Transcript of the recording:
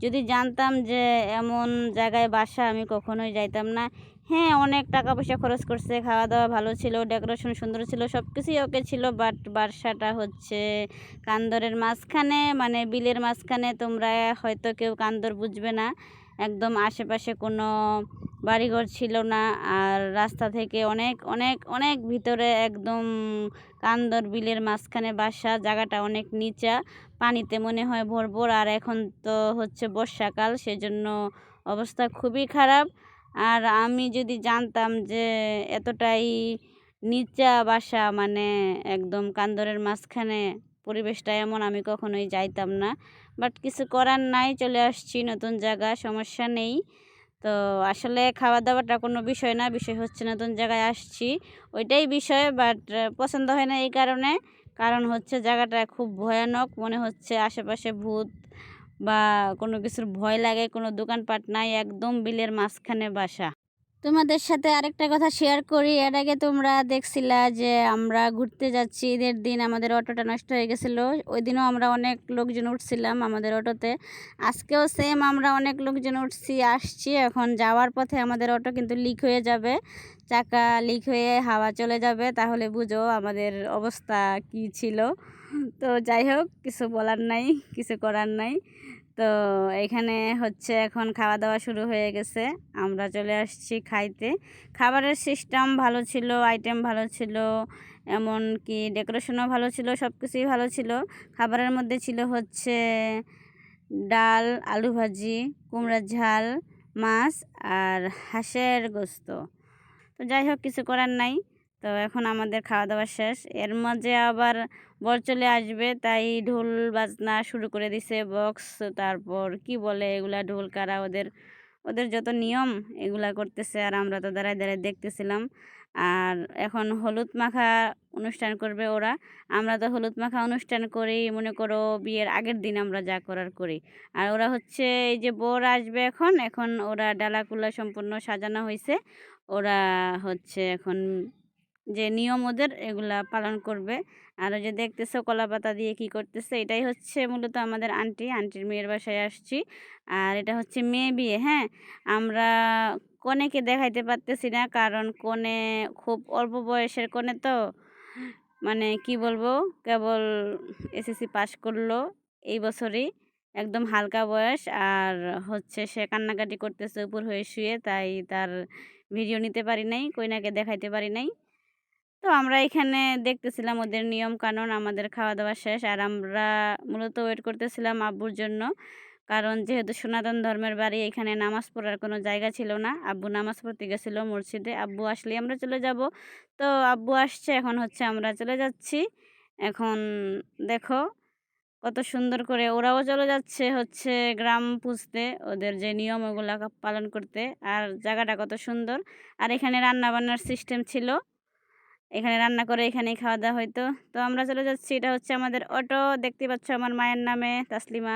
যদি জানতাম যে এমন জায়গায় বাসা, আমি কখনোই যাইতাম না। হ্যাঁ, অনেক টাকা পয়সা খরচ করছে, খাওয়া দাওয়া ভালো ছিল, ডেকোরেশন সুন্দর ছিল, সব কিছুই ওকে ছিল। বাট বাসাটা হচ্ছে কান্দরের মাঝখানে, মানে বিলের মাঝখানে। তোমরা হয়তো কেউ কান্দর বুঝবে না, একদম আশেপাশে কোনো বাড়িঘর ছিল না। আর রাস্তা থেকে অনেক অনেক অনেক ভিতরে, একদম কান্দর বিলের মাঝখানে বাসা। জায়গাটা অনেক নিচা, পানিতে মনে হয় ভরপুর। আর এখন তো হচ্ছে বর্ষাকাল, সেজন্য অবস্থা খুবই খারাপ। আর আমি যদি জানতাম যে এতটাই নিচা বাসা, মানে একদম কান্দরের মাঝখানে পরিবেশটা এমন, আমি কখনোই যাইতাম না। বাট কিছু করার নাই, চলে আসছি নতুন জায়গা, সমস্যা নেই। তো আসলে খাওয়া দাওয়াটা কোনো বিষয় না, বিষয় হচ্ছে নতুন জায়গায় আসছি, ওইটাই বিষয়। বাট পছন্দ হয় না এই কারণে, কারণ হচ্ছে জায়গাটা খুব ভয়ানক, মনে হচ্ছে আশেপাশে ভূত বা কোনো কিছুর ভয় লাগে। কোনো দোকানপাট নাই, একদম বিলের মাঝখানে বাসা। তোমাদের সাথে আরেকটা কথা শেয়ার করি। এর আগে তোমরা দেখছিলা যে আমরা ঘুরতে যাচ্ছি, ঈদের দিন আমাদের অটোটা নষ্ট হয়ে গেছিলো। ওই দিনও আমরা অনেক লোকজন উঠছিলাম আমাদের অটোতে। আজকেও সেম আমরা অনেক লোকজন উঠছি, আসছি। এখন যাওয়ার পথে আমাদের অটো কিন্তু লিক হয়ে যাবে, চাকা লিক হয়ে হাওয়া চলে যাবে। তাহলে বুঝো আমাদের অবস্থা কি ছিল। তো যাই হোক, কিছু বলার নাই, কিছু করার নাই। তো এখানে হচ্ছে এখন খাওয়া দাওয়া শুরু হয়ে গেছে, আমরা চলে আসছি খাইতে। খাবারের সিস্টেম ভালো ছিল, আইটেম ভালো ছিল, এমন কি ডেকোরেশনও ভালো ছিল, সব কিছুই ভালো ছিল। খাবারের মধ্যে ছিল হচ্ছে ডাল, আলু ভাজি, কুমড়ার ঝাল, মাছ আর হাঁসের গোস্ত। তো যাই হোক, কিছু করার নাই। তো এখন আমাদের খাওয়া দাওয়া শেষ, এর মাঝে আবার বর চলে আসবে, তাই ঢোল বাজনা শুরু করে দিছে, বক্স, তারপর কি বলে এগুলা, ঢোল কারা, ওদের ওদের যত নিয়ম এগুলা করতেছে। আর আমরা তো দাঁড়ায় দাঁড়ায় দেখতেছিলাম। আর এখন হলুদ মাখা অনুষ্ঠান করবে ওরা। আমরা তো হলুদ মাখা অনুষ্ঠান করি, মনে করো বিয়ের আগের দিন আমরা যা করার করি। আর ওরা হচ্ছে, এই যে বর আসবে এখন, এখন ওরা ডালাকুলা সম্পূর্ণ সাজানো হয়েছে। ওরা হচ্ছে এখন যে নিয়ম ওদের, এগুলা পালন করবে। আর ওই যে দেখতেছো কলা পাতা দিয়ে কি করতেছে, এটাই হচ্ছে মূলত আমাদের আন্টির মেয়ের বাসায় আসছি। আর এটা হচ্ছে মেয়ে বিয়ে। হ্যাঁ, আমরা কনেকে দেখাইতে পারতেছি না, কারণ কনে খুব অল্প বয়সের কনে, তো মানে কি বলবো, কেবল এসএসসি পাস করলো এই বছরই, একদম হালকা বয়স। আর হচ্ছে সে কান্নাকাটি করতেছে উপর হয়ে শুয়ে, তাই তার ভিডিও নিতে পারি নাই, কইনাকে দেখাইতে পারি নাই। তো আমরা এখানে দেখতেছিলাম ওদের নিয়ম কানুন। আমাদের খাওয়া দাওয়া শেষ, আর আমরা মূলত ওয়েট করতেছিলাম আব্বুর জন্য, কারণ যেহেতু সনাতন ধর্মের বাড়ি, এখানে নামাজ পড়ার কোনো জায়গা ছিল না। আব্বু নামাজ পড়তে গেছিলো মসজিদে, আব্বু আসলে আমরা চলে যাব। তো আব্বু আসছে, এখন হচ্ছে আমরা চলে যাচ্ছি। এখন দেখো কত সুন্দর করে ওরাও চলে যাচ্ছে হচ্ছে গ্রাম পুজতে, ওদের যে নিয়ম ওগুলা পালন করতে। আর জায়গাটা কত সুন্দর। আর এখানে রান্না বান্নার সিস্টেম ছিল, এখানে রান্না করে এখানেই খাওয়া দাওয়া হইতো। তো আমরা চলে যাচ্ছি, এটা হচ্ছে আমাদের অটো, দেখতে পাচ্ছ আমার মায়ের নামে তাসলিমা।